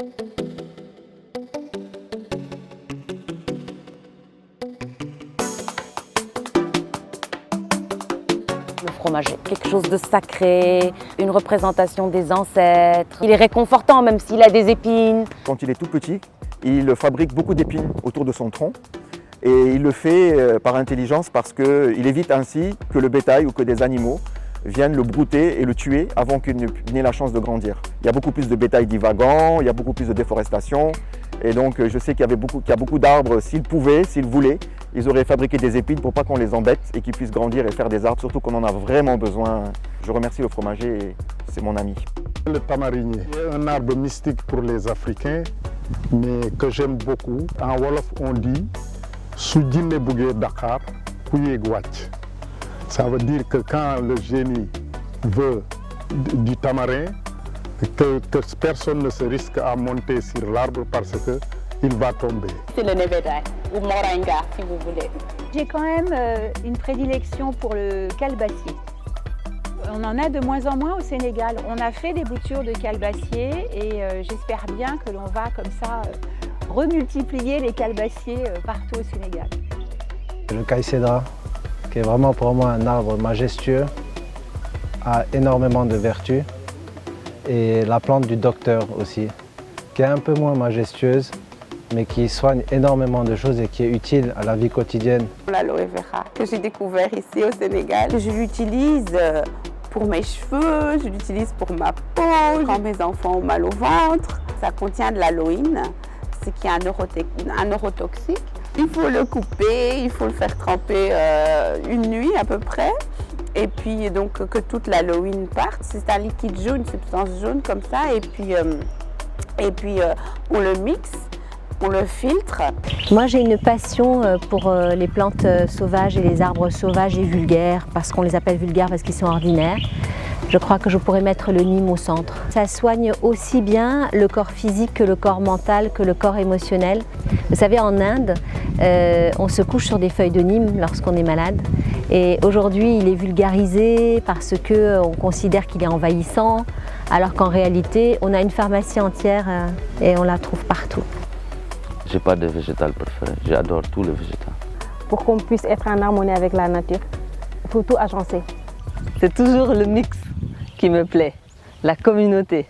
Le fromage est quelque chose de sacré, une représentation des ancêtres. Il est réconfortant même s'il a des épines. Quand il est tout petit, il fabrique beaucoup d'épines autour de son tronc et il le fait par intelligence parce qu'il évite ainsi que le bétail ou que des animaux viennent le brouter et le tuer avant qu'il n'ait la chance de grandir. Il y a beaucoup plus de bétail divagant, il y a beaucoup plus de déforestation et donc je sais qu'il y a beaucoup d'arbres, s'ils pouvaient, s'ils voulaient, ils auraient fabriqué des épines pour pas qu'on les embête et qu'ils puissent grandir et faire des arbres, surtout qu'on en a vraiment besoin. Je remercie le fromager, c'est mon ami. Le tamarinier est un arbre mystique pour les Africains, mais que j'aime beaucoup. En Wolof, on dit « Su jinne buggee Dakar, ku yéeg wàcc ». Ça veut dire que quand le génie veut du tamarin, que personne ne se risque à monter sur l'arbre parce qu'il va tomber. C'est le Neveda ou Moringa si vous voulez. J'ai quand même une prédilection pour le calebassier. On en a de moins en moins au Sénégal. On a fait des boutures de calebassier et j'espère bien que l'on va comme ça remultiplier les calebassiers partout au Sénégal. Le caïcédra, qui est vraiment pour moi un arbre majestueux, a énormément de vertus. Et la plante du docteur aussi, qui est un peu moins majestueuse, mais qui soigne énormément de choses et qui est utile à la vie quotidienne. L'aloe vera que j'ai découvert ici au Sénégal, je l'utilise pour mes cheveux, je l'utilise pour ma peau, quand mes enfants ont mal au ventre. Ça contient de l'aloïne, ce qui est un neurotoxique. Il faut le couper, il faut le faire tremper une nuit à peu près. Et puis donc que toute l'aloïne parte. C'est un liquide jaune, une substance jaune comme ça. Et puis on le mixe, on le filtre. Moi j'ai une passion pour les plantes sauvages et les arbres sauvages et vulgaires, parce qu'on les appelle vulgaires parce qu'ils sont ordinaires. Je crois que je pourrais mettre le nîmes au centre. Ça soigne aussi bien le corps physique que le corps mental, que le corps émotionnel. Vous savez, en Inde, on se couche sur des feuilles de nîmes lorsqu'on est malade. Et aujourd'hui, il est vulgarisé parce qu'on considère qu'il est envahissant, alors qu'en réalité, on a une pharmacie entière et on la trouve partout. J'ai pas de végétal préféré, j'adore tous les végétaux. Pour qu'on puisse être en harmonie avec la nature, il faut tout agencer. C'est toujours le mix qui me plaît, la communauté.